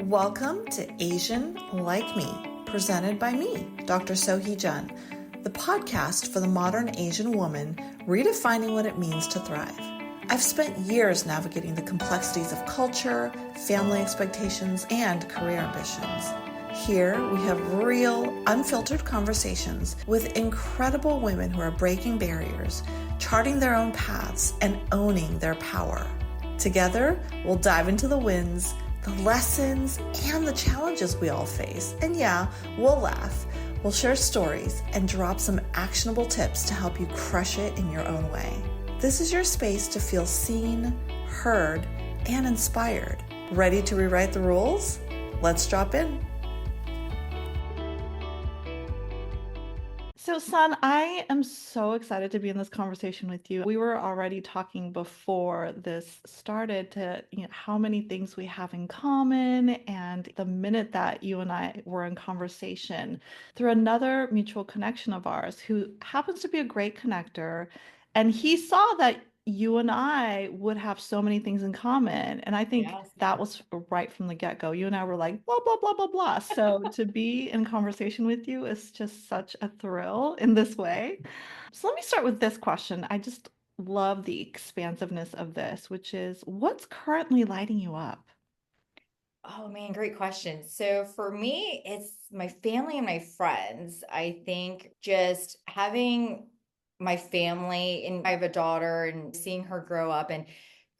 Welcome to Asian Like Me, presented by me, Dr. Sohee Jun, the podcast for the modern Asian woman redefining what it means to thrive. I've spent years navigating the complexities of culture, family expectations, and career ambitions. Here, we have real, unfiltered conversations with incredible women who are breaking barriers, charting their own paths, and owning their power. Together, we'll dive into the wins, the lessons, and the challenges we all face. And yeah, we'll laugh. We'll share stories and drop some actionable tips to help you crush it in your own way. This is your space to feel seen, heard, and inspired. Ready to rewrite the rules? Let's drop in. So, Son, I am so excited to be in this conversation with you. We were already talking before this started to, how many things we have in common. And the minute that you and I were in conversation through another mutual connection of ours who happens to be a great connector, and he saw that you and I would have so many things in common. And I think Yes. that was right from the get-go. You and I were like, blah, blah, blah, blah, blah. So to be in conversation with you is just such a thrill in this way. So let me start with this question. I just love the expansiveness of this, which is what's currently lighting you up? Oh man, great question. So for me, it's my family and my friends. I think just having my family, and I have a daughter, and seeing her grow up and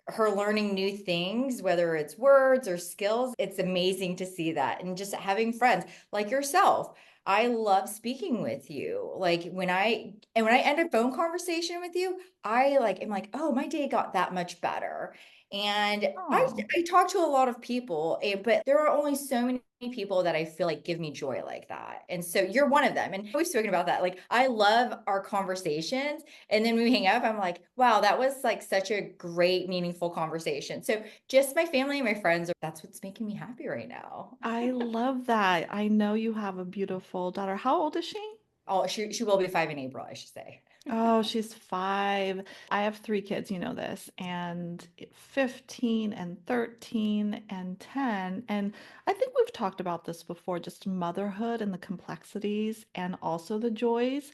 her learning new things, whether it's words or skills, it's amazing to see that. And just having friends like yourself. I love speaking with you. Like when I end a phone conversation with you, I like am like, oh, my day got that much better. And I Oh, I talk to a lot of people, but there are only so many people that I feel like give me joy like that. And so you're one of them. And we've spoken about that. Like I love our conversations. And then when we hang up, I'm like, wow, that was like such a great, meaningful conversation. So just my family and my friends, that's what's making me happy right now. I love that. I know you have a beautiful daughter. How old is she? Oh, she will be 5 in April, I should say. Oh, she's 5. I have 3 kids, you know this, and 15 and 13 and 10. And I think we've talked about this before, just motherhood and the complexities and also the joys.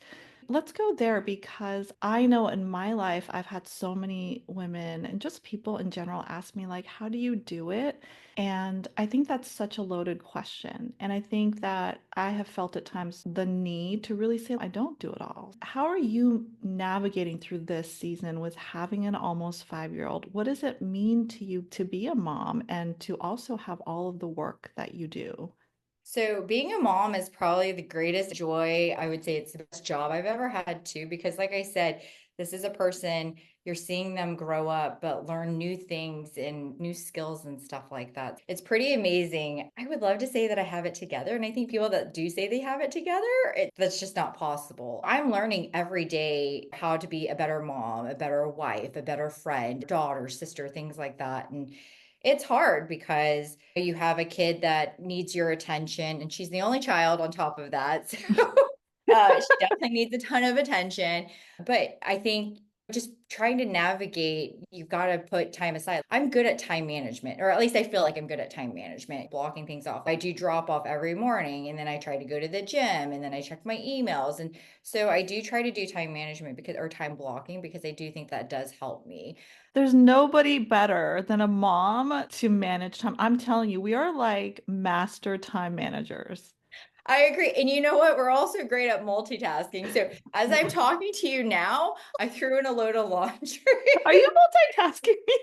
Let's go there because I know in my life I've had so many women and just people in general ask me like, how do you do it? And I think that's such a loaded question. And I think that I have felt at times the need to really say, I don't do it all. How are you navigating through this season with having an almost 5-year-old? What does it mean to you to be a mom and to also have all of the work that you do? So being a mom is probably the greatest joy. I would say it's the best job I've ever had too, because like I said, this is a person you're seeing them grow up, but learn new things and new skills and stuff like that. It's pretty amazing. I would love to say that I have it together. And I think people that do say they have it together, that's just not possible. I'm learning every day how to be a better mom, a better wife, a better friend, daughter, sister, things like that. And it's hard because you have a kid that needs your attention, and she's the only child on top of that. So she definitely needs a ton of attention. But I think just trying to navigate, you've got to put time aside. I'm good at time management, or at least I feel like I'm good at time management, blocking things off. I do drop off every morning, and then I try to go to the gym, and then I check my emails. And so I do try to do time management or time blocking because I do think that does help me. There's nobody better than a mom to manage time. I'm telling you, we are like master time managers. I agree. And you know what? We're also great at multitasking. So as I'm talking to you now, I threw in a load of laundry. Are you multitasking me?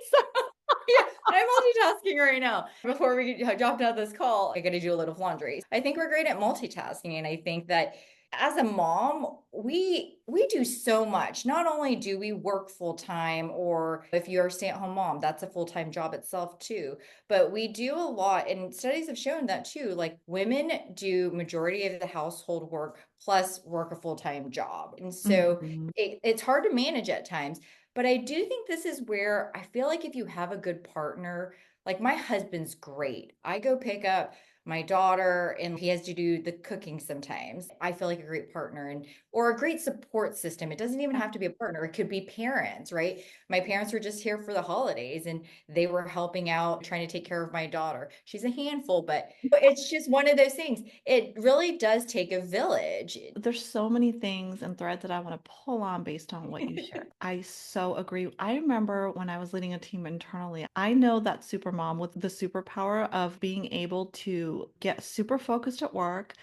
Yeah, I'm multitasking right now. Before we dropped out this call, I got to do a load of laundry. I think we're great at multitasking, and I think that as a mom, we do so much. Not only do we work full time, or if you're a stay-at-home mom, that's a full-time job itself too. But we do a lot, and studies have shown that too. Like women do majority of the household work plus work a full-time job, and so Mhm. it's hard to manage at times. But I do think this is where I feel like if you have a good partner, like my husband's great. I go pick up my daughter, and he has to do the cooking sometimes. I feel like a great partner and or a great support system. It doesn't even Yeah. have to be a partner. It could be parents, right? My parents were just here for the holidays and they were helping out trying to take care of my daughter. She's a handful, but it's just one of those things. It really does take a village. There's so many things and threads that I want to pull on based on what you shared. I so agree. I remember when I was leading a team internally, I know that super mom with the superpower of being able to get super focused at work,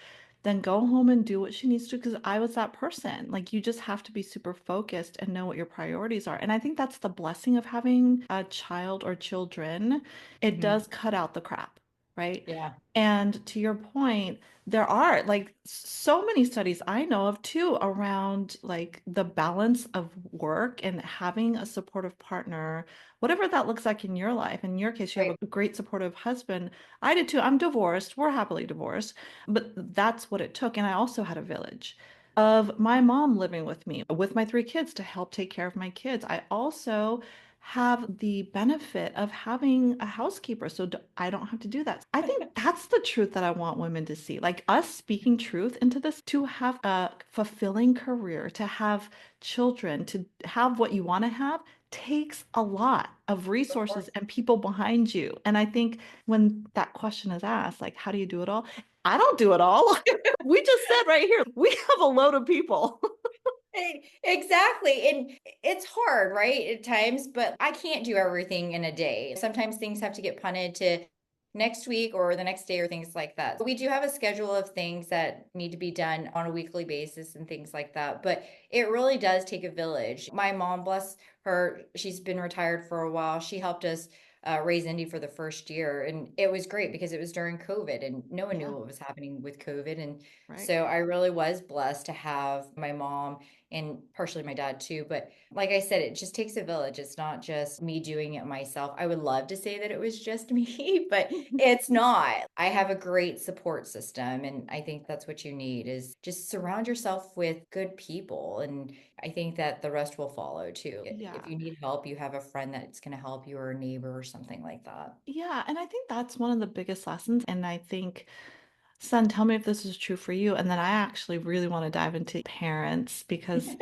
then go home and do what she needs to because I was that person. Like you just have to be super focused and know what your priorities are. And I think that's the blessing of having a child or children. It Mhm. does cut out the crap, right? Yeah. And to your point, there are like so many studies I know of too around like the balance of work and having a supportive partner, whatever that looks like in your life. In your case, you have Right. a great supportive husband. I did too. I'm divorced. We're happily divorced, but that's what it took. And I also had a village of my mom living with me, with my three kids to help take care of my kids. I also have the benefit of having a housekeeper, so I don't have to do that. I think that's the truth that I want women to see. Like us speaking truth into this, to have a fulfilling career, to have children, to have what you want to have takes a lot of Of resources course. and people behind you. And I think when that question is asked, like, how do you do it all? I don't do it all. We just said right here, we have a load of people. Exactly. And it's hard, right? At times, but I can't do everything in a day. Sometimes things have to get punted to next week or the next day or things like that. We do have a schedule of things that need to be done on a weekly basis and things like that. But it really does take a village. My mom, bless her, she's been retired for a while. She helped us raise Indy for the first year. And it was great because it was during COVID and no one knew Yeah, what was happening with COVID. And right. so I really was blessed to have my mom and partially my dad too. But like I said, it just takes a village. It's not just me doing it myself. I would love to say that it was just me, but it's not. I have a great support system. And I think that's what you need is just surround yourself with good people. And I think that the rest will follow too. If Yeah. you need help, you have a friend that's going to help you or a neighbor or something like that. Yeah, and I think that's one of the biggest lessons. And I think, son, tell me if this is true for you. And then I actually really want to dive into parents because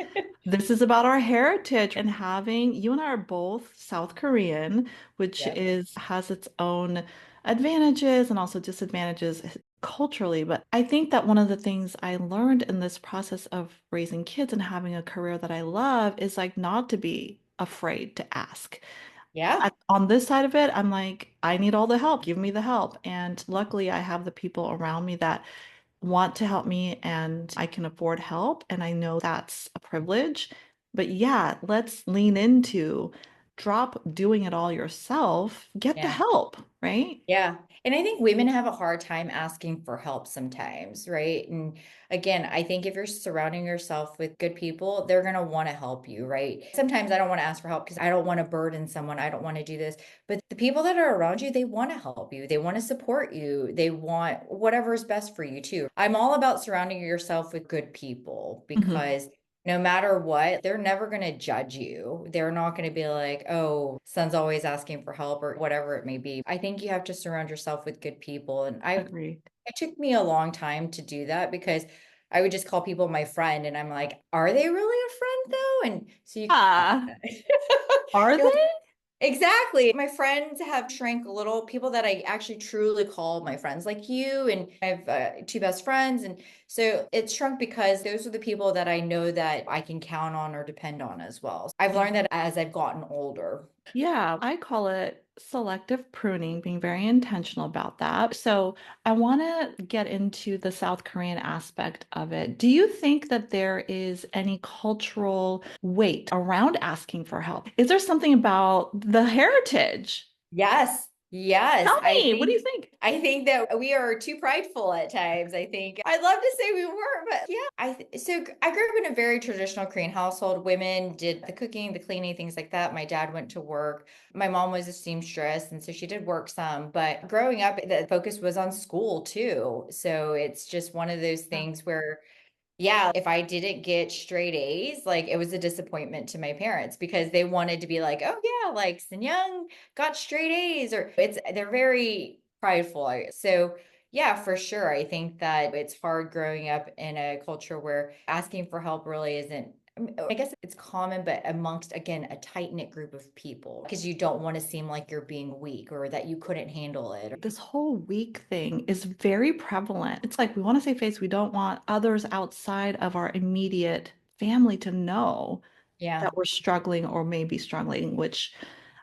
this is about our heritage and having you and I are both South Korean, which Yep. is has its own advantages and also disadvantages culturally. But I think that one of the things I learned in this process of raising kids and having a career that I love is like not to be afraid to ask Yeah. on this side of it, I'm like, I need all the help. Give me the help. And luckily, I have the people around me that want to help me and I can afford help. And I know that's a privilege. But yeah, let's lean into drop doing it all yourself, get the Yeah. help, right? Yeah. And I think women have a hard time asking for help sometimes, right? And again, I think if you're surrounding yourself with good people, they're going to want to help you, right? Sometimes I don't want to ask for help because I don't want to burden someone. I don't want to do this. But the people that are around you, they want to help you. They want to support you. They want whatever is best for you too. I'm all about surrounding yourself with good people Mhm. because no matter what, they're never going to judge you. They're not going to be like, oh, son's always asking for help or whatever it may be. I think you have to surround yourself with good people. And Agreed. it took me a long time to do that because I would just call people my friend and I'm like, are they really a friend though? And so you Ah, are you're like, they? exactly. My friends have shrank a little, people that I actually truly call my friends, like you. And I have two best friends. And so it's shrunk because those are the people that I know that I can count on or depend on as well. I've Yeah. learned that as I've gotten older. Yeah, I call it selective pruning, being very intentional about that. So, I want to get into the South Korean aspect of it. Do you think that there is any cultural weight around asking for help? Is there something about the heritage? Yes. Yes. Tell me, what do you think? I think that we are too prideful at times. I think I'd love to say we were, but yeah. I grew up in a very traditional Korean household. Women did the cooking, the cleaning, things like that. My dad went to work. My mom was a seamstress, and so she did work some, but growing up, the focus was on school too. So it's just one of those Yeah. things where yeah, if I didn't get straight A's, like it was a disappointment to my parents because they wanted to be like, oh yeah, like Sun Young got straight A's or they're very prideful. So Yeah, for sure. I think that it's hard growing up in a culture where asking for help really isn't, I guess it's common, but amongst, again, a tight-knit group of people, because you don't want to seem like you're being weak or that you couldn't handle it. This whole weak thing is very prevalent. It's like we want to save face. We don't want others outside of our immediate family to know Yeah. that we're struggling or maybe struggling, which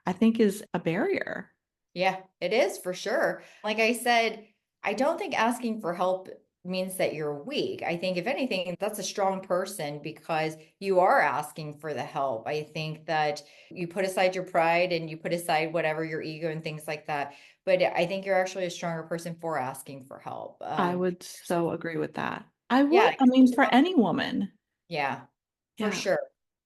I think is a barrier. Yeah, it is for sure. Like I said, I don't think asking for help means that you're weak. I think, if anything, that's a strong person because you are asking for the help. I think that you put aside your pride and you put aside whatever your ego and things like that. But I think you're actually a stronger person for asking for help. I would so agree with that. I would, Yeah, I 'cause mean, for any woman. yeah, for Yeah. sure.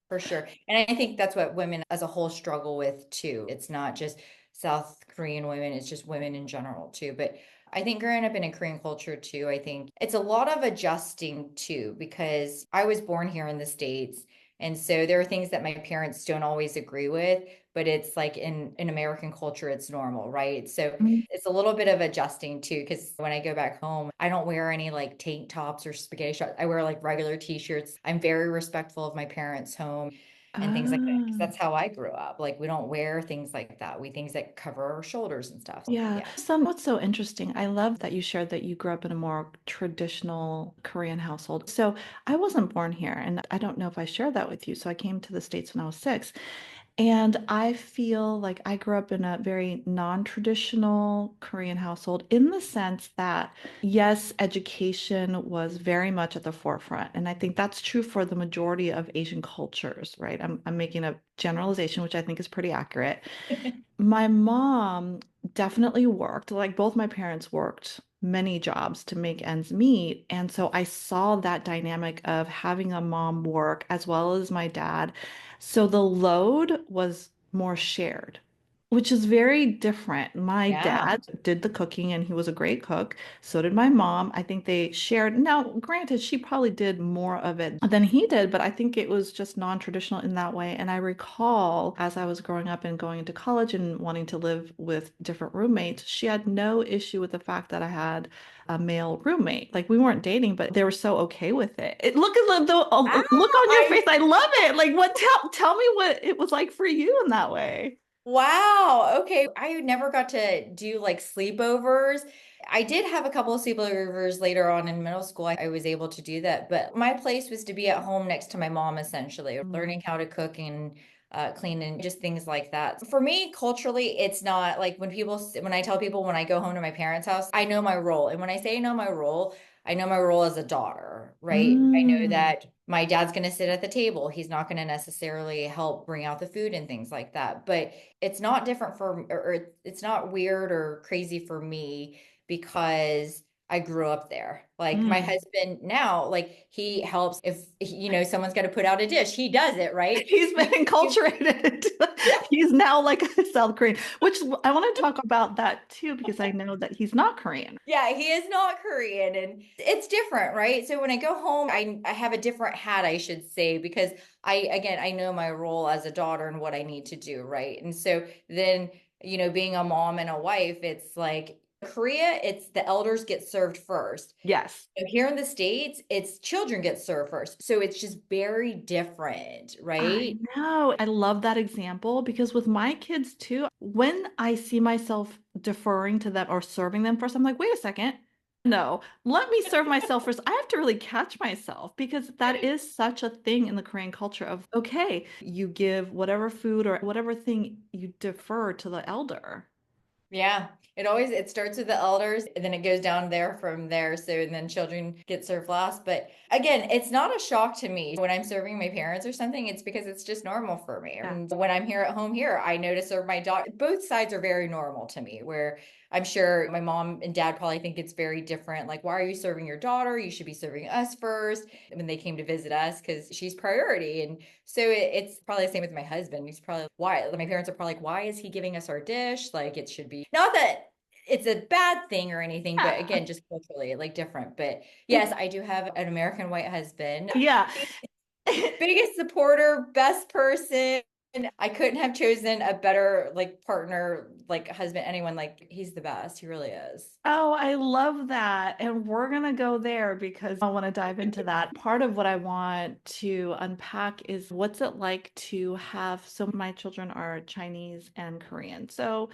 For sure. And I think that's what women as a whole struggle with too. It's not just South Korean women, it's just women in general too. But I think growing up in a Korean culture too, I think it's a lot of adjusting too, because I was born here in the States. And so there are things that my parents don't always agree with, but it's like in American culture, it's normal, right? So Mm. it's a little bit of adjusting too, because when I go back home, I don't wear any like tank tops or spaghetti shorts. I wear like regular t-shirts. I'm very respectful of my parents' home and things like that, because Ah. that's how I grew up. Like we don't wear things like that. We things that cover our shoulders and stuff. Yeah. Yeah. What's so interesting, I love that you shared that you grew up in a more traditional Korean household. So I wasn't born here, and I don't know if I shared that with you. So I came to the States when I was 6. And I feel like I grew up in a very non-traditional Korean household in the sense that, yes, education was very much at the forefront. And I think that's true for the majority of Asian cultures, right? I'm making a generalization, which I think is pretty accurate. My mom definitely worked, like both my parents worked many jobs to make ends meet. And so I saw that dynamic of having a mom work as well as my dad. So the load was more shared, which is very different. My Yeah. dad did the cooking and he was a great cook. So did my mom. I think they shared. Now, granted, she probably did more of it than he did, but I think it was just non-traditional in that way. And I recall as I was growing up and going into college and wanting to live with different roommates, she had no issue with the fact that I had a male roommate. Like we weren't dating, but they were so okay with it. Look at Ah, look on your I face. I love it. Like what tell me what it was like for you in that way. Wow. Okay. I never got to do like sleepovers. I did have a couple of sleepovers later on in middle school. I was able to do that, but my place was to be at home next to my mom, essentially, Mm. learning how to cook and clean and just things like that. For me, culturally, it's not like when I tell people when I go home to my parents' house, I know my role. And when I say I know my role, I know my role as a daughter, right? I know Mm. that my dad's going to sit at the table. He's not going to necessarily help bring out the food and things like that. But it's not different or it's not weird or crazy for me because I grew up there. Like my Mm. husband now, like he helps if someone's got to put out a dish, he does it, right? He's been enculturated. Yeah. He's now like a South Korean, which I want to talk about that too, because I know that he's not Korean. Yeah, he is not Korean and it's different, right? So when I go home, I have a different hat, I should say, because I know my role as a daughter and what I need to do, right? And so then, being a mom and a wife, it's like Korea, it's the elders get served first. Yes. So here in the States, it's children get served first. So it's just very different, I right? know. I love that example because with my kids too, when I see myself deferring to them or serving them first, I'm like, wait a second. No, let me serve myself first. I have to really catch myself because that is such a thing in the Korean culture of, okay, you give whatever food or whatever thing you defer to the elder. Yeah, it starts with the elders and then it goes down there from there. So and then children get served last. But again, it's not a shock to me when I'm serving my parents or something. It's because it's just normal for me. Yeah. And when I'm here at home here, I know to serve my daughter. Both sides are very normal to me, where I'm sure my mom and dad probably think it's very different. Like, why are you serving your daughter? You should be serving us first. When they came to visit us, because she's priority. And so it's probably the same with my husband. He's probably why my parents are probably like, why is he giving us our dish? Like it should be not that it's a bad thing or anything, but Yeah. again, just culturally like different. But yes, I do have an American white husband. Yeah. Biggest supporter, best person. And I couldn't have chosen a better like partner, like husband, anyone. Like he's the best. He really is. Oh, I love that. And we're going to go there because I want to dive into that. Part of what I want to unpack is what's it like to have, so my children are Chinese and Korean. So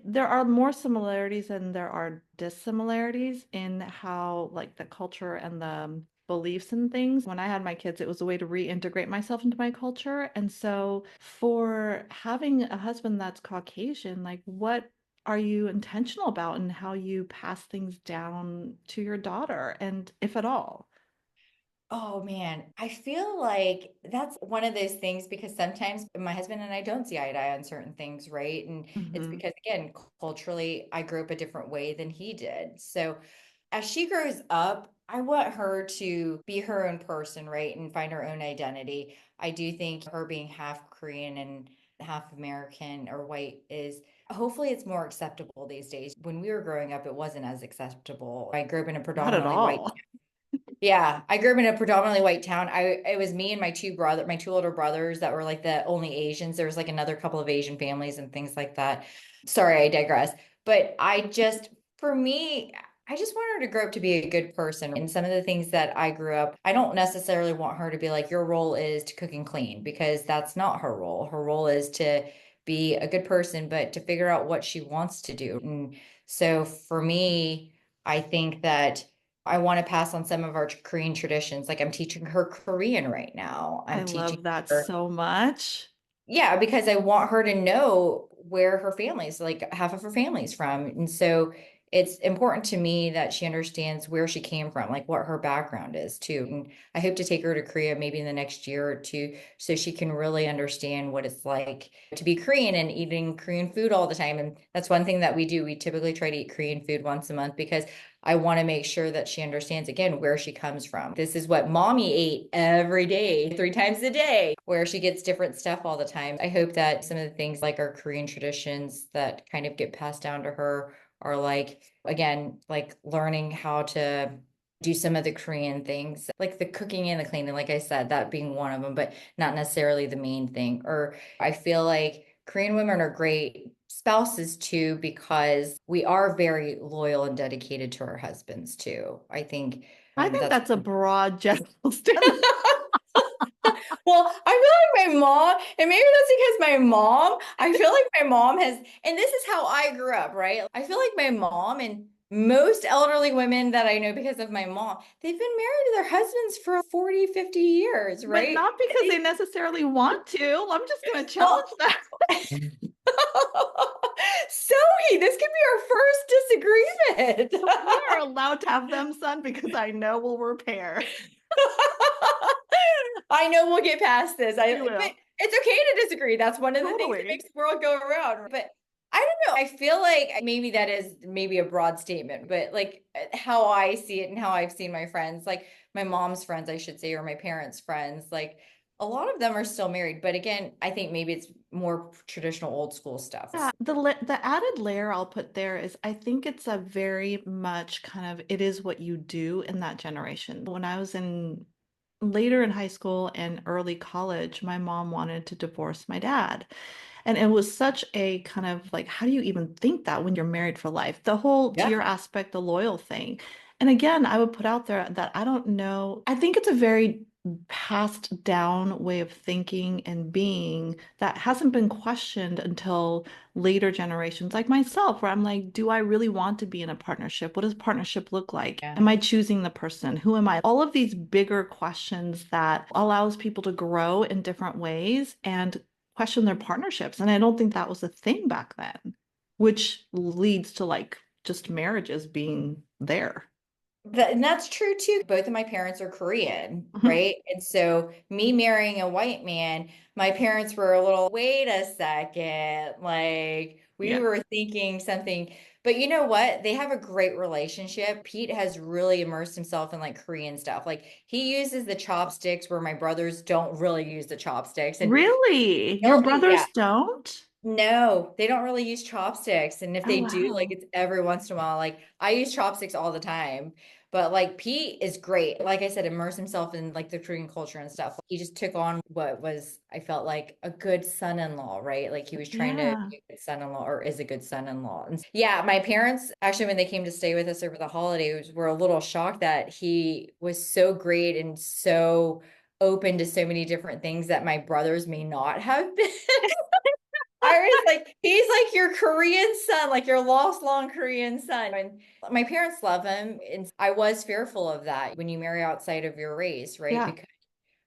there are more similarities than there are dissimilarities in how like the culture and the beliefs and things. When I had my kids, it was a way to reintegrate myself into my culture. And so for having a husband that's Caucasian, like what are you intentional about in how you pass things down to your daughter and if at all? Oh man, I feel like that's one of those things because sometimes my husband and I don't see eye to eye on certain things, right? And it's Hmm. because, again, culturally, I grew up a different way than he did. So as she grows up, I want her to be her own person, right? And find her own identity. I do think her being half Korean and half American or white is hopefully it's more acceptable these days. When we were growing up, it wasn't as acceptable. I grew up in a Not at predominantly white. all. Yeah, I grew up in a predominantly white town. It was me and my two older brothers that were like the only Asians. There was like another couple of Asian families and things like that. Sorry, I digress. But for me, I just want her to grow up to be a good person. And some of the things that I grew up, I don't necessarily want her to be like, your role is to cook and clean because that's not her role. Her role is to be a good person, but to figure out what she wants to do. And so for me, I think that I want to pass on some of our Korean traditions. Like I'm teaching her Korean right now. I I'm teaching love that her, so much. yeah, because I want her to know where her family's, like half of her family's from. And so it's important to me that she understands where she came from, like what her background is too. And I hope to take her to Korea maybe in the next year or two so she can really understand what it's like to be Korean and eating Korean food all the time. And that's one thing that we do. We typically try to eat Korean food once a month because I want to make sure that she understands again where she comes from. This is what mommy ate every day, 3 times a day, where she gets different stuff all the time. I hope that some of the things like our Korean traditions that kind of get passed down to her are like, again, like learning how to do some of the Korean things, like the cooking and the cleaning, like I said, that being one of them, but not necessarily the main thing. Or I feel like Korean women are great spouses too, because we are very loyal and dedicated to our husbands too. I think I think that's that's a broad general statement. well, I feel like my mom, and maybe that's because my mom, I feel like my mom has, and this is how I grew up, right? I feel like my mom and most elderly women that I know because of my mom, they've been married to their husbands for 40, 50 years, But right? not because they necessarily want to. I'm just going to challenge Well, that. Zoe, this could be our first disagreement. We are allowed to have them, son, because I know we'll repair. I know we'll get past this. We But will. it's okay to disagree. That's one of the things that Totally. makes the world go around. But I don't know. I feel like maybe that is maybe a broad statement, but like how I see it and how I've seen my friends, like my mom's friends, I should say, or my parents' friends, like a lot of them are still married. But again, I think maybe it's more traditional old school stuff. Yeah, the added layer I'll put there is I think it's a very much kind of it is what you do in that generation. When I was in later in high school and early college, my mom wanted to divorce my dad. And it was such a kind of like, how do you even think that when you're married for life? The whole to Yeah. your aspect, the loyal thing. And again, I would put out there that I don't know. I think it's a very passed down way of thinking and being that hasn't been questioned until later generations, like myself, where I'm like, do I really want to be in a partnership? What does partnership look like? Yeah. Am I choosing the person? Who am I? All of these bigger questions that allows people to grow in different ways and question their partnerships. And I don't think that was a thing back then, which leads to like just marriages being there. And that's true too. Both of my parents are Korean, Mhm. right? And so me marrying a white man, my parents were a little, wait a second, like we Yeah. were thinking something. But you know what? They have a great relationship. Pete has really immersed himself in like Korean stuff. Like he uses the chopsticks where my brothers don't really use the chopsticks. And Really? Your he'll do, yeah. brothers don't? No, they don't really use chopsticks. And if Oh, they do, like wow. it's every once in a while. Like I use chopsticks all the time. But like Pete is great. Like I said, immerse himself in like the Korean culture and stuff. He just took on what was, I felt like a good son-in-law, right? Like he was trying to Yeah. be a good son-in-law or is a good son-in-law. And yeah, my parents actually, when they came to stay with us over the holidays, were a little shocked that he was so great and so open to so many different things that my brothers may not have been. I was like, he's like your Korean son, like your lost long Korean son. And my parents love him. And I was fearful of that when you marry outside of your race, right? Yeah. Because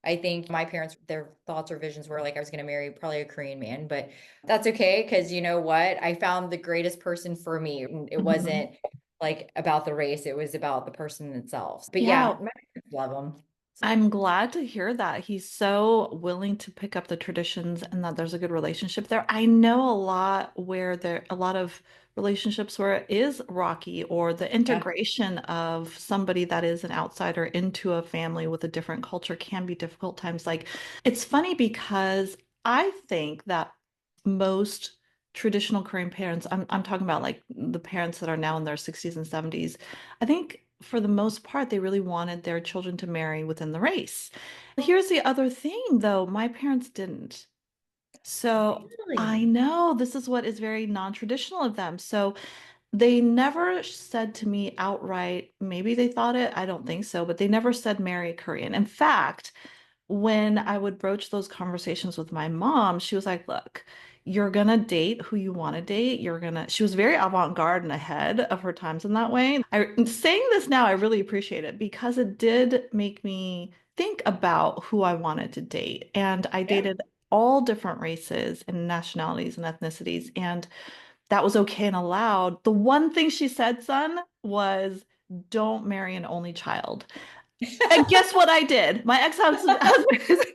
I think my parents, their thoughts or visions were like I was going to marry probably a Korean man, but that's okay. Cause you know what? I found the greatest person for me. And it Mhm. wasn't like about the race, it was about the person itself. But yeah, Yeah. my parents love him. I'm glad to hear that he's so willing to pick up the traditions and that there's a good relationship there. I know a lot where there a lot of relationships where it is rocky or the Yeah. integration of somebody that is an outsider into a family with a different culture can be difficult times. Like it's funny because I think that most traditional Korean parents, I'm talking about like the parents that are now in their 60s and 70s, I think for the most part, they really wanted their children to marry within the race. Here's the other thing, though, my parents didn't. So I Really? know this is what is very non-traditional of them. So they never said to me outright, maybe they thought it, I don't think so, but they never said marry a Korean. In fact, when I would broach those conversations with my mom, she was like, look, you're gonna date who you want to date. She was very avant-garde and ahead of her times in that way. Saying this now, I really appreciate it because it did make me think about who I wanted to date. And I Yeah. dated all different races and nationalities and ethnicities, and that was okay and allowed. The one thing she said, son, was don't marry an only child. And guess what I did? My ex-husband is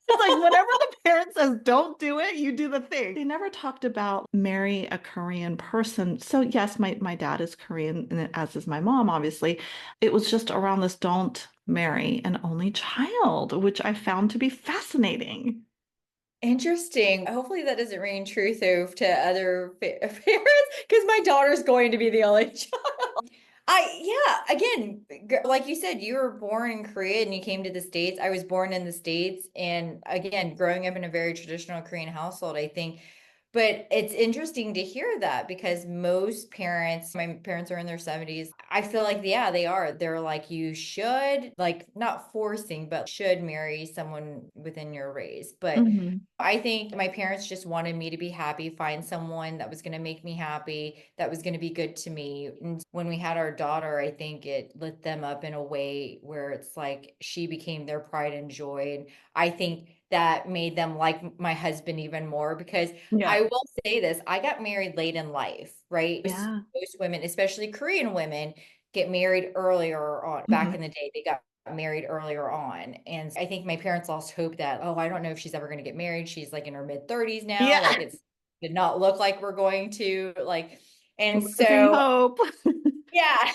it's like whenever the parent says don't do it, you do the thing. They never talked about marry a Korean person. So yes, my dad is Korean, and as is my mom, obviously. It was just around this don't marry an only child, which I found to be fascinating. Interesting. Hopefully that doesn't ring truth of to other parents because my daughter's going to be the only child. Yeah, again, like you said, you were born in Korea and you came to the States. I was born in the States. And again, growing up in a very traditional Korean household, I think, but it's interesting to hear that because most parents, my parents are in their 70s. I feel like, yeah, they are. They're like, you should, like, not forcing, but should marry someone within your race. But Mhm. I think my parents just wanted me to be happy, find someone that was going to make me happy, that was going to be good to me. And when we had our daughter, I think it lit them up in a way where it's like she became their pride and joy. And I think that made them like my husband even more because Yeah. I will say this, I got married late in life, right? Yeah. Most women, especially Korean women, get married earlier on. Back Mhm. in the day, they got married earlier on. And I think my parents lost hope that, oh, I don't know if she's ever going to get married. She's like in her mid 30s now. Like Yeah. it's did not look like we're going to like, and Losing so hope. yeah.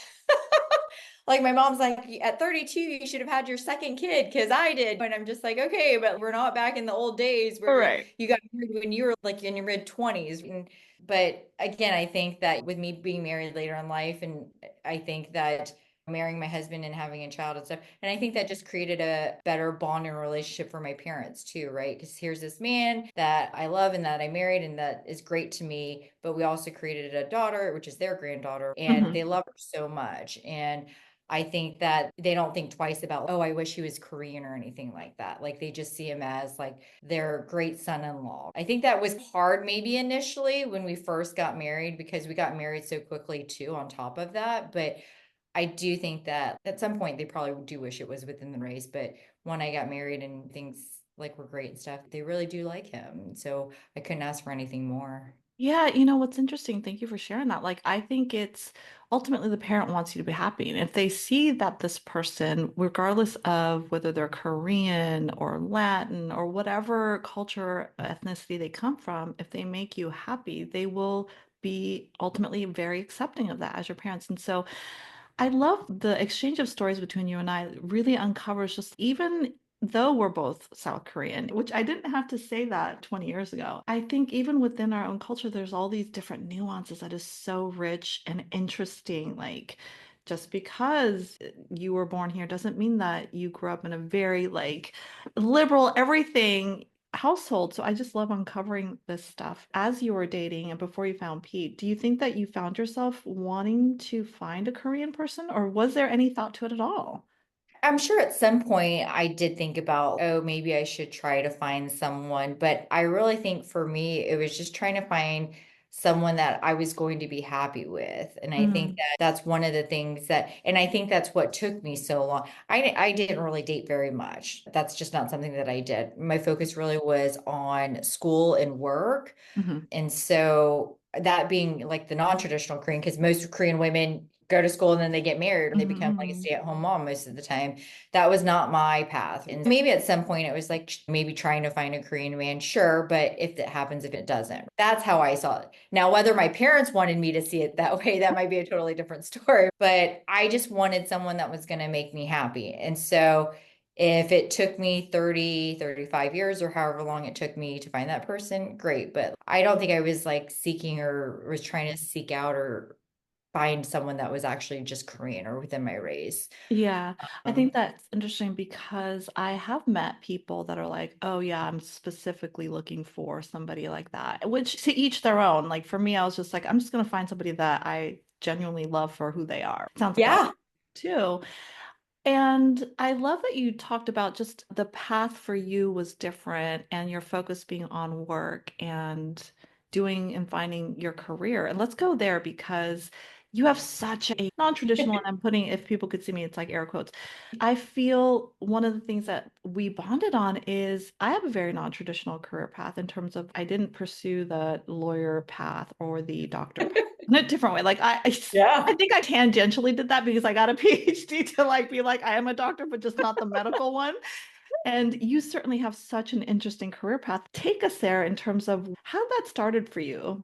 Like my mom's like, at 32, you should have had your second kid because I did. And I'm just like, okay, but we're not back in the old days All where right. you got married when you were like in your mid 20s. But again, I think that with me being married later in life, and I think that marrying my husband and having a child and stuff, and I think that just created a better bond and relationship for my parents too, right? Because here's this man that I love and that I married and that is great to me, but we also created a daughter, which is their granddaughter, and Mhm. they love her so much. And I think that they don't think twice about, oh, I wish he was Korean or anything like that. Like they just see him as like their great son-in-law. I think that was hard maybe initially when we first got married because we got married so quickly too on top of that. But I do think that at some point they probably do wish it was within the race. But when I got married and things like were great and stuff, they really do like him. So I couldn't ask for anything more. Yeah, what's interesting, thank you for sharing that. Like, I think it's ultimately the parent wants you to be happy. And if they see that this person, regardless of whether they're Korean or Latin or whatever culture, ethnicity they come from, if they make you happy, they will be ultimately very accepting of that as your parents. And so I love the exchange of stories between you and I really uncovers just even though we're both South Korean, which I didn't have to say that 20 years ago. I think even within our own culture, there's all these different nuances that is so rich and interesting. Like, just because you were born here doesn't mean that you grew up in a very like liberal everything household. So I just love uncovering this stuff. As you were dating and before you found Pete, do you think that you found yourself wanting to find a Korean person, or was there any thought to it at all? I'm sure at some point I did think about, oh, maybe I should try to find someone. But I really think for me, it was just trying to find someone that I was going to be happy with. And I think Mm, that that's one of the things that, and I think that's what took me so long. I didn't really date very much. That's just not something that I did. My focus really was on school and work. mhm, And so that being like the non-traditional Korean, because most Korean women go to school and then they get married and they become like a mhm. stay-at-home mom most of the time. That was not my path. And maybe at some point it was like maybe trying to find a Korean man, sure, but if it happens, if it doesn't. That's how I saw it. Now, whether my parents wanted me to see it that way, that might be a totally different story. But I just wanted someone that was going to make me happy. And so if it took me 30, 35 years or however long it took me to find that person, great. But I don't think I was like seeking or was trying to seek out or find someone that was actually just Korean or within my race. Yeah, I Um, think that's interesting because I have met people that are like, oh, yeah, I'm specifically looking for somebody like that, which to each their own. Like for me, I was just like, I'm just going to find somebody that I genuinely love for who they are. Sounds like that yeah. too. And I love that you talked about just the path for you was different and your focus being on work and doing and finding your career. And let's go there because you have such a non-traditional, and I'm putting, if people could see me, it's like air quotes. I feel one of the things that we bonded on is I have a very non-traditional career path in terms of I didn't pursue the lawyer path or the doctor path in a different way. Like I Yeah. think I tangentially did that because I got a PhD to like be like, I am a doctor, but just not the medical one. And you certainly have such an interesting career path. Take us there in terms of how that started for you.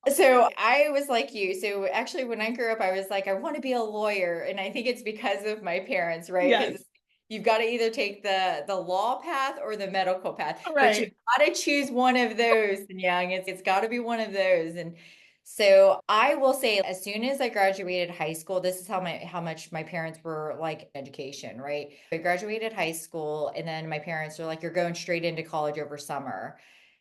So I was like you. So actually, when I grew up, I was like, I want to be a lawyer, and I think it's because of my parents, right? Yes. Because you've got to either take the law path or the medical path, but you've Right. got to choose one of those. And young, it's got to be one of those. And so I will say, as soon as I graduated high school, this is how much my parents were like education, right? I graduated high school, and then my parents were like, you're going straight into college over summer.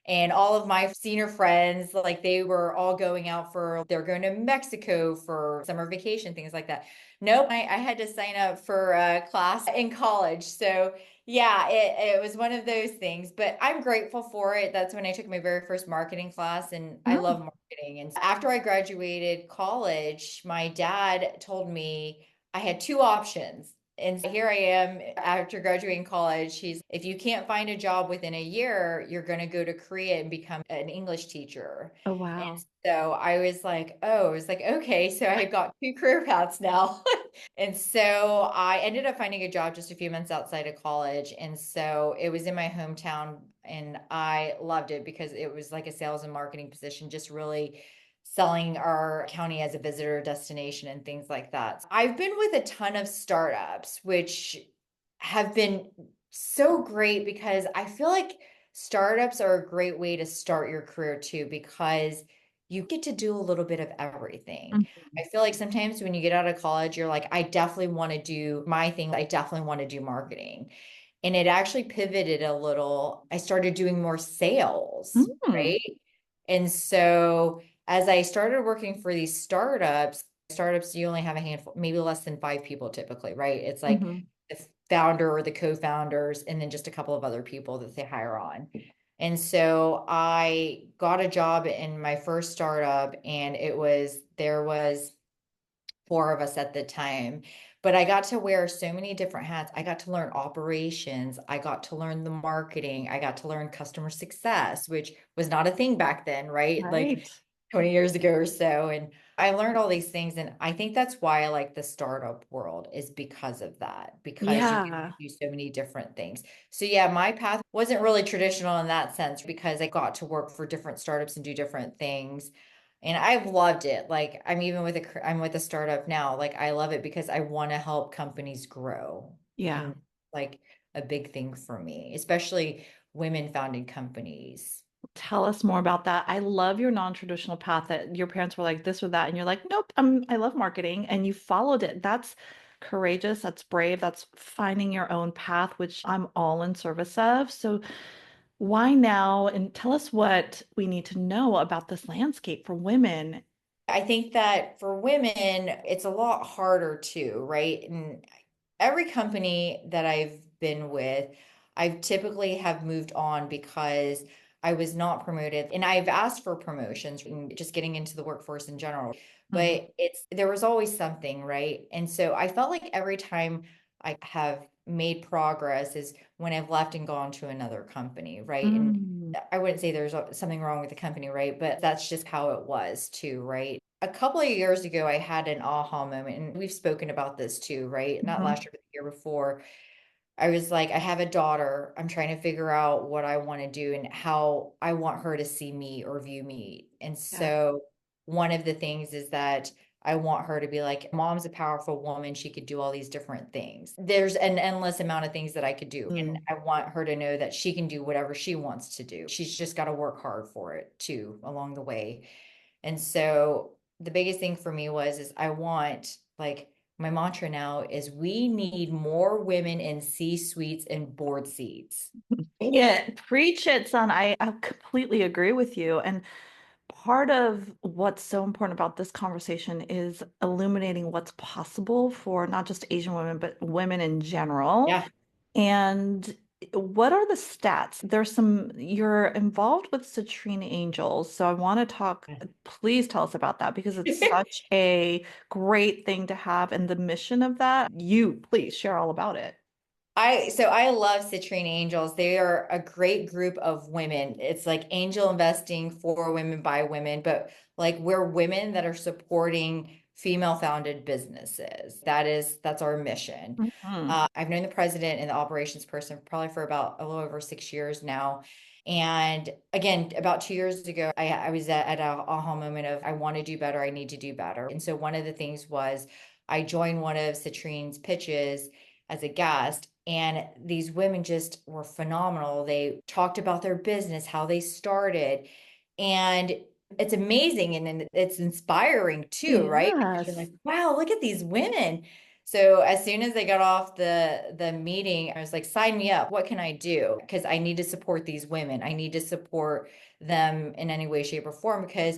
And all of my senior friends, like they were all going out for, they're going to Mexico for summer vacation, things like that. Nope, I had to sign up for a class in college. So yeah, it was one of those things, but I'm grateful for it. That's when I took my very first marketing class, and I love Mm, marketing. And after I graduated college, my dad told me I had two options. And here I am after graduating college. If you can't find a job within a year, you're going to go to Korea and become an English teacher. oh, And wow. so I was like, oh, I was like, okay, so I got two career paths now. And so I ended up finding a job just a few months outside of college. And so it was in my hometown, and I loved it because it was like a sales and marketing position, just really selling our county as a visitor destination and things like that. I've been with a ton of startups, which have been so great because I feel like startups are a great way to start your career too, because you get to do a little bit of everything. Mhm. I feel like sometimes when you get out of college, you're like, I definitely want to do my thing. I definitely want to do marketing. And it actually pivoted a little. I started doing more sales, Mm, right? And so as I started working for these startups, you only have a handful, maybe less than five people typically, right? It's like mhm. the founder or the co-founders, and then just a couple of other people that they hire on. And so I got a job in my first startup, and there was four of us at the time. But I got to wear so many different hats. I got to learn operations. I got to learn the marketing. I got to learn customer success, which was not a thing back then, right? Like Right. 20 years ago or so. And I learned all these things. And I think that's why I like the startup world, is because of that, because you get Yeah. to do so many different things. So yeah, my path wasn't really traditional in that sense because I got to work for different startups and do different things. And I've loved it. Like I'm with a startup now. Like I love it because I want to help companies grow. Yeah. And like a big thing for me, especially women founded companies. Tell us more about that. I love your non-traditional path that your parents were like this or that, and you're like, nope, I love marketing, and you followed it. That's courageous, that's brave, that's finding your own path, which I'm all in service of. So why now? And tell us what we need to know about this landscape for women. I think that for women, it's a lot harder too, right? And every company that I've been with, I've typically have moved on because I was not promoted and I've asked for promotions and just getting into the workforce in general. Mhm. But there was always something, right? And so I felt like every time I have made progress is when I've left and gone to another company, right? And Mm. I wouldn't say there's something wrong with the company, right? But that's just how it was too, right? A couple of years ago, I had an aha moment, and we've spoken about this too, right? Not Mhm. last year, but the year before. I was like, I have a daughter. I'm trying to figure out what I want to do and how I want her to see me or view me. And Yeah. so, one of the things is that I want her to be like, Mom's a powerful woman. She could do all these different things. There's an endless amount of things that I could do. And Mm. I want her to know that she can do whatever she wants to do. She's just got to work hard for it too along the way. And so the biggest thing for me was is I want like my mantra now is we need more women in C suites and board seats. Yeah, preach it, son. I completely agree with you. And part of what's so important about this conversation is illuminating what's possible for not just Asian women, but women in general. Yeah. And what are the stats? You're involved with Citrine Angels. So I want to talk, please tell us about that because it's such a great thing to have. And the mission of that, you please share all about it. I love Citrine Angels. They are a great group of women. It's like angel investing for women by women, but like we're women that are supporting female founded businesses. That's our mission. Mhm. I've known the president and the operations person probably for about a little over 6 years now. And again, about 2 years ago, I was at a aha moment of I want to do better. I need to do better. And so one of the things was I joined one of Citrine's pitches as a guest. And these women just were phenomenal. They talked about their business, how they started. And it's amazing and it's inspiring too, right? Because you're Yes. like, wow, look at these women. So as soon as they got off the meeting, I was like, sign me up. What can I do? Because I need to support these women. I need to support them in any way, shape, or form because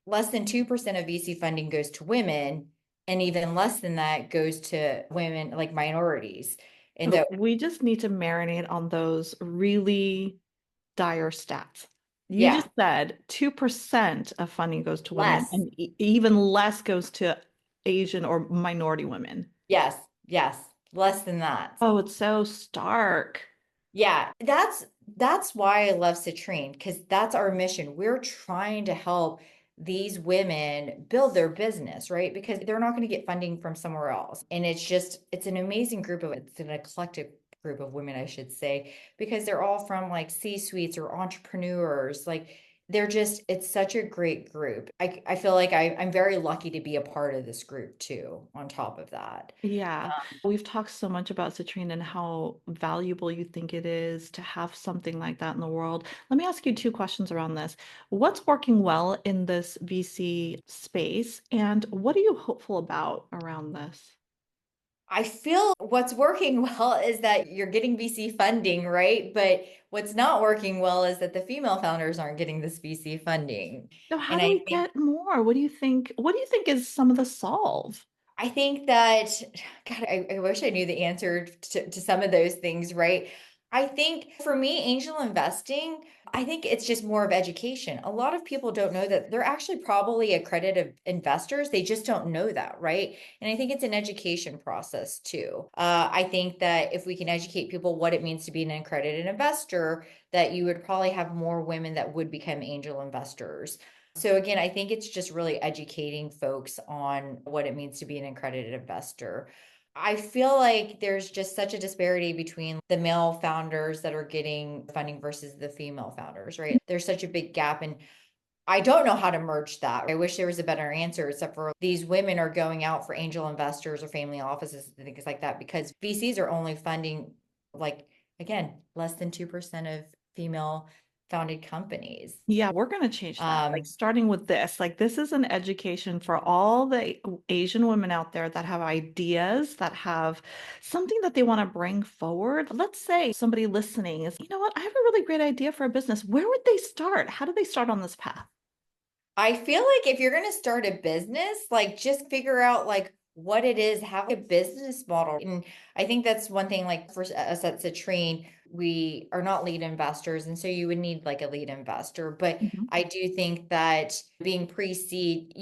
less than 2% of VC funding goes to women, and even less than that goes to women like minorities. And So so, we just need to marinate on those really dire stats. You yeah, just said 2% of funding goes to women less. and even less goes to Asian or minority women. Yes, yes, less than that. Oh, it's so stark. Yeah, that's why I love Citrine because that's our mission. We're trying to help these women build their business, right? Because they're not going to get funding from somewhere else. And it's an amazing it's an eclectic group of women, I should say, because they're all from like C-suites or entrepreneurs. Like it's such a great group. I feel like I'm very lucky to be a part of this group too, on top of that. Yeah, we've talked so much about citrine and how valuable you think it is to have something like that in the world. Let me ask you two questions around this. What's working well in this VC space, and what are you hopeful about around this? I feel what's working well is that you're getting VC funding, right? But what's not working well is that the female founders aren't getting this VC funding. So how And do we get more? What do you think? What do you think is some of the solve? I think that, God, I wish I knew the answer to some of those things, right? I think for me, angel investing, I think it's just more of education. A lot of people don't know that they're actually probably accredited investors. They just don't know that, right? And I think it's an education process too. I think that if we can educate people what it means to be an accredited investor, that you would probably have more women that would become angel investors. So again, I think it's just really educating folks on what it means to be an accredited investor. I feel like there's just such a disparity between the male founders that are getting funding versus the female founders, right? There's such a big gap. And I don't know how to merge that. I wish there was a better answer, except for these women are going out for angel investors or family offices and things like that because VCs are only funding like again, less than 2% of female founded companies. Yeah, we're going to change that. Like, Um, starting with this, like, this is an education for all the Asian women out there that have ideas, that have something that they want to bring forward. Let's say somebody listening is, you know what, I have a really great idea for a business. Where would they start? How do they start on this path? I feel like if you're going to start a business, like just figure out like what it is, have a business model. And I think that's one thing, like for us at Citrine, we are not lead investors. And so you would need like a lead investor. But Mhm. I do think that being pre-seed,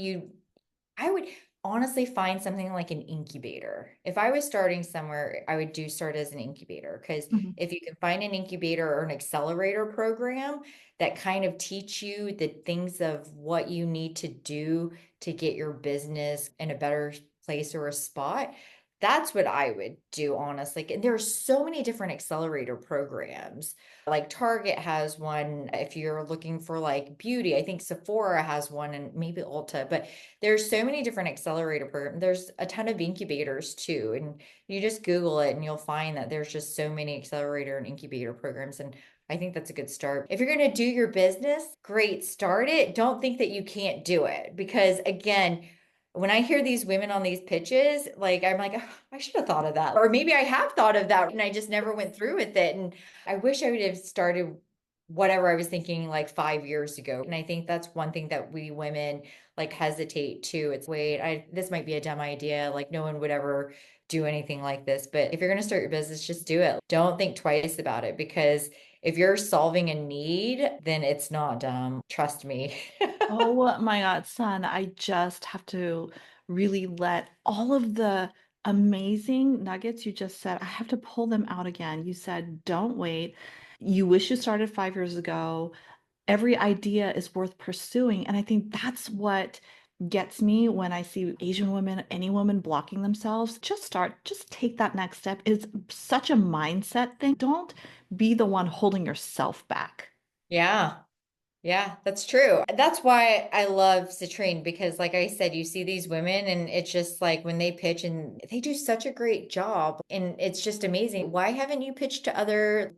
I would honestly find something like an incubator. If I was starting somewhere, I would do start as an incubator because Mhm. if you can find an incubator or an accelerator program that kind of teach you the things of what you need to do to get your business in a better place or a spot, that's what I would do, honestly. And there's so many different accelerator programs. Like Target has one if you're looking for like beauty. I think Sephora has one and maybe Ulta, but there's so many different accelerator programs. There's a ton of incubators too. And you just Google it and you'll find that there's just so many accelerator and incubator programs. And I think that's a good start. If you're going to do your business, great, start it. Don't think that you can't do it because again, when I hear these women on these pitches, like I'm like, oh, I should have thought of that. Or maybe I have thought of that and I just never went through with it. And I wish I would have started whatever I was thinking like 5 years ago. And I think that's one thing that we women like hesitate to. It's wait, this might be a dumb idea. Like no one would ever do anything like this. But if you're going to start your business, just do it. Don't think twice about it because if you're solving a need, then it's not dumb. Trust me. Oh my God, son, I just have to really let all of the amazing nuggets you just said, I have to pull them out again. You said, don't wait. You wish you started 5 years ago. Every idea is worth pursuing. And I think that's what gets me when I see Asian women, any woman blocking themselves. Just start, just take that next step. It's such a mindset thing. Don't be the one holding yourself back. Yeah. Yeah, that's true. That's why I love Citrine because, like I said, you see these women and it's just like when they pitch and they do such a great job and it's just amazing. Why haven't you pitched to other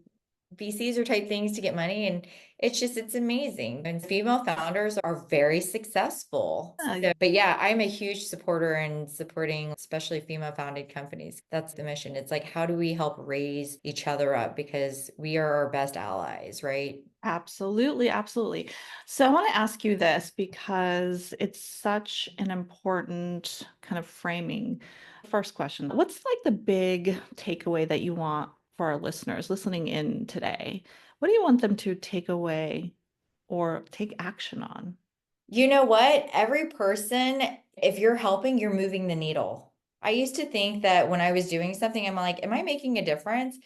VCs or type things to get money? And it's amazing. And female founders are very successful. Yeah, So, but yeah, I'm a huge supporter in supporting especially female founded companies. That's the mission. It's like, how do we help raise each other up? Because we are our best allies, right? absolutely, absolutely. So I want to ask you this because it's such an important kind of framing. First question, what's like the big takeaway that you want for our listeners listening in today? What do you want them to take away or take action on? You know what? Every person, if you're helping, you're moving the needle. I used to think that when I was doing something, I'm like, am I making a difference?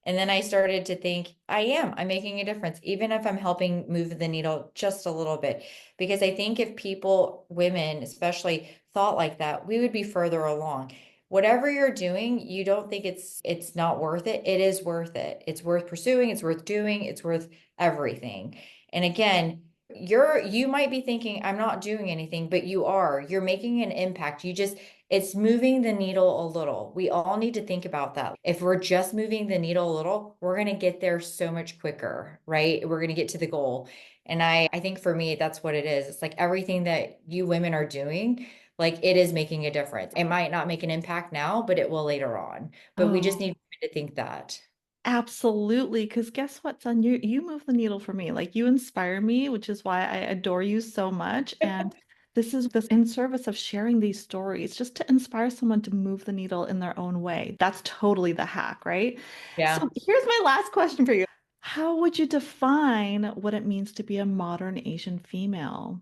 And then I started to think, I am. I'm making a difference, even if I'm helping move the needle just a little bit. Because I think if people, women especially, thought like that, we would be further along. Whatever you're doing, you don't think it's not worth it. It is worth it. It's worth pursuing, it's worth doing, it's worth everything. And again, you might be thinking I'm not doing anything, but you are. You're making an impact. It's moving the needle a little. We all need to think about that. If we're just moving the needle a little, we're going to get there so much quicker, right? We're going to get to the goal. And I think for me, that's what it is. It's like everything that you women are doing, like it is making a difference. It might not make an impact now, but it will later on. But we just Oh, need to think that. absolutely. Because guess what, son? You move the needle for me. Like you inspire me, which is why I adore you so much. And this in service of sharing these stories, just to inspire someone to move the needle in their own way. That's totally the hack, right? Yeah. So here's my last question for you. How would you define what it means to be a modern Asian female?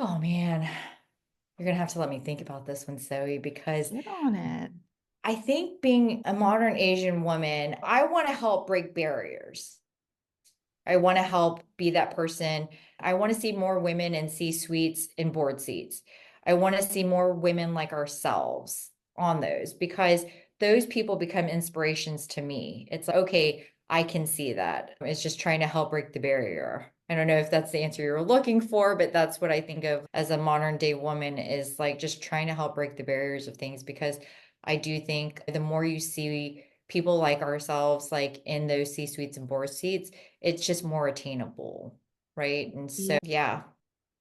Oh man, you're gonna have to let me think about this one, Zoe, because Get on it. I think being a modern Asian woman, I want to help break barriers. I want to help be that person. I want to see more women in C-suites and board seats. I want to see more women like ourselves on those because those people become inspirations to me. It's like, okay, I can see that. It's just trying to help break the barrier. I don't know if that's the answer you're looking for, but that's what I think of as a modern day woman is like just trying to help break the barriers of things because I do think the more you see people like ourselves, like in those C-suites and board seats, it's just more attainable, right? And so, yeah.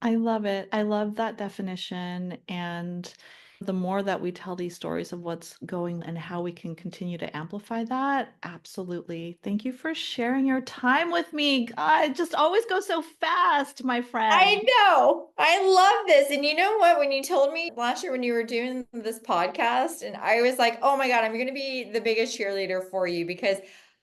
I love it. I love that definition. And the more that we tell these stories of what's going and how we can continue to amplify that, absolutely. Thank you for sharing your time with me. God, it just always goes so fast, my I friend. know. I love this. And you know what? When you told me last year when you were doing this podcast, and I was like, oh my God, I'm going to be the biggest cheerleader for you because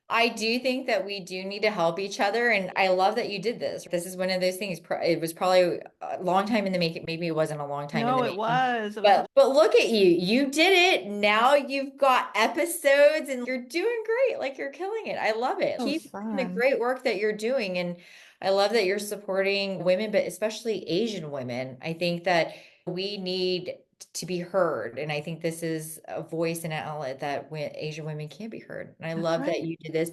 I do think that we do need to help each other. And I love that you did this. This is one of those things. It was probably a long time in the making. Maybe it wasn't a long time in No, the it making. was. It was But look at you. You did it. Now you've got episodes and you're doing great. Like you're killing it. I love it. so Keep doing the fun. great work that you're doing. And I love that you're supporting women, but especially Asian women. I think that we need to be heard. And I think this is a voice and an outlet that Asian women can't be heard. And I That's love that right. you did this.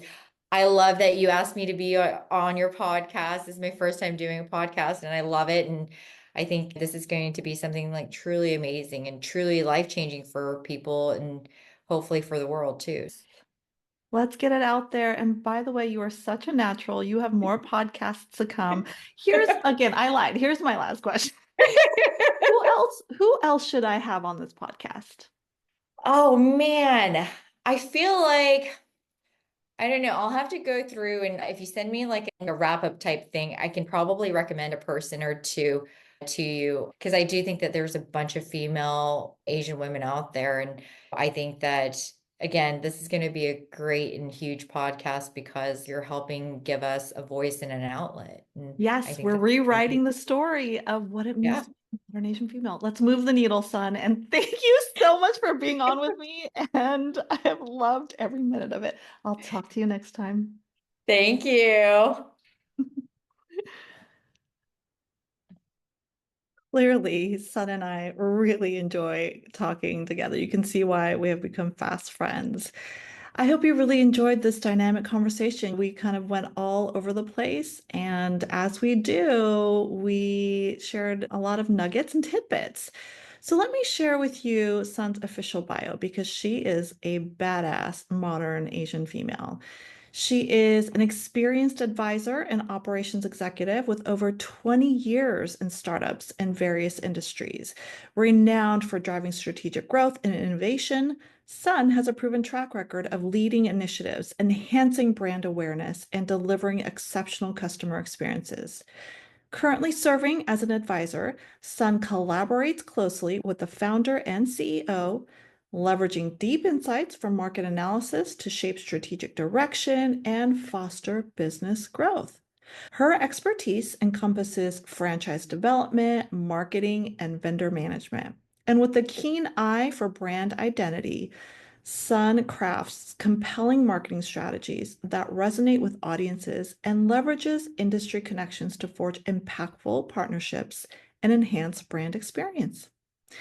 I love that you asked me to be on your podcast. This is my first time doing a podcast, and I love it. And I think this is going to be something like truly amazing and truly life-changing for people and hopefully for the world too. Let's get it out there. And by the way, you are such a natural. You have more podcasts to come. Here's again, I lied. Here's my last question. Who else should I have on this podcast? Oh man, I feel like I don't know. I'll have to go through and if you send me like a wrap up type thing, I can probably recommend a person or two to you because I do think that there's a bunch of female Asian women out there. And I think that, again, this is going to be a great and huge podcast because you're helping give us a voice and an outlet. And I Yes, think we're that's amazing. rewriting the story of what it means Yeah. to be an Asian female. Let's move the needle, son. And thank you so much for being on with me. And I have loved every minute of it. I'll talk to you next time. Thank you. Clearly, Son and I really enjoy talking together. You can see why we have become fast friends. I hope you really enjoyed this dynamic conversation. We kind of went all over the place, and as we do, we shared a lot of nuggets and tidbits. So let me share with you Sun's official bio because she is a badass modern Asian female. She is an experienced advisor and operations executive with over 20 years in startups and various industries. Renowned for driving strategic growth and innovation, Sun has a proven track record of leading initiatives, enhancing brand awareness, and delivering exceptional customer experiences. Currently serving as an advisor, Sun collaborates closely with the founder and CEO, leveraging deep insights from market analysis to shape strategic direction and foster business growth. Her expertise encompasses franchise development, marketing, and vendor management. And with a keen eye for brand identity, Sun crafts compelling marketing strategies that resonate with audiences and leverages industry connections to forge impactful partnerships and enhance brand experience.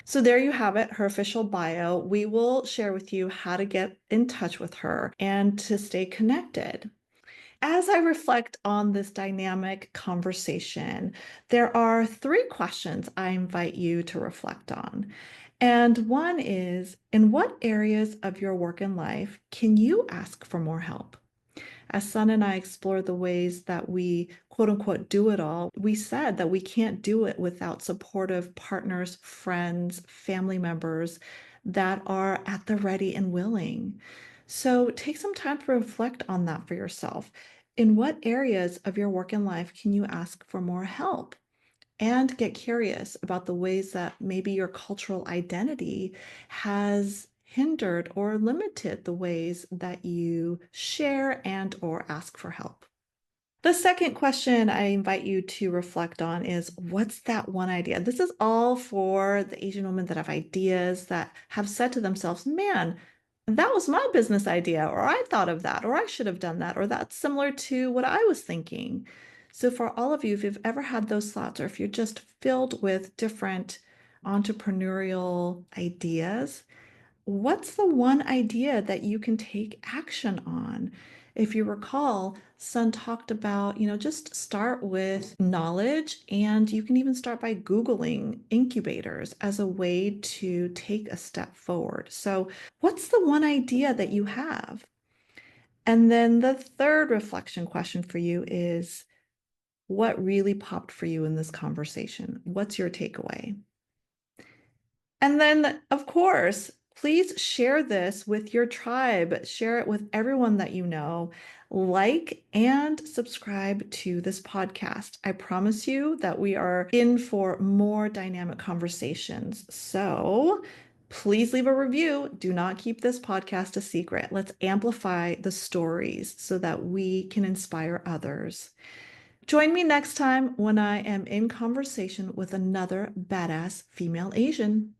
So there you have it, her official bio. We will share with you how to get in touch with her and to stay connected. As I reflect on this dynamic conversation, there are three questions I invite you to reflect on. And one is, in what areas of your work and life can you ask for more help? As Sun and I explored the ways that we quote unquote do it all, we said that we can't do it without supportive partners, friends, family members that are at the ready and willing. So take some time to reflect on that for yourself. In what areas of your work and life can you ask for more help? And get curious about the ways that maybe your cultural identity has hindered or limited the ways that you share and or ask for help. The second question I invite you to reflect on is what's that one idea? This is all for the Asian women that have ideas that have said to themselves, man, that was my business idea, or I thought of that, or I should have done that, or that's similar to what I was thinking. So, for all of you, if you've ever had those thoughts, or if you're just filled with different entrepreneurial ideas, what's the one idea that you can take action on? If you recall, Sun talked about, just start with knowledge, and you can even start by Googling incubators as a way to take a step forward. So, what's the one idea that you have? And then the third reflection question for you is, what really popped for you in this conversation? What's your takeaway? And then, of course, please share this with your tribe. Share it with everyone that you know. Like and subscribe to this podcast. I promise you that we are in for more dynamic conversations. So please leave a review. Do not keep this podcast a secret. Let's amplify the stories so that we can inspire others. Join me next time when I am in conversation with another badass female Asian.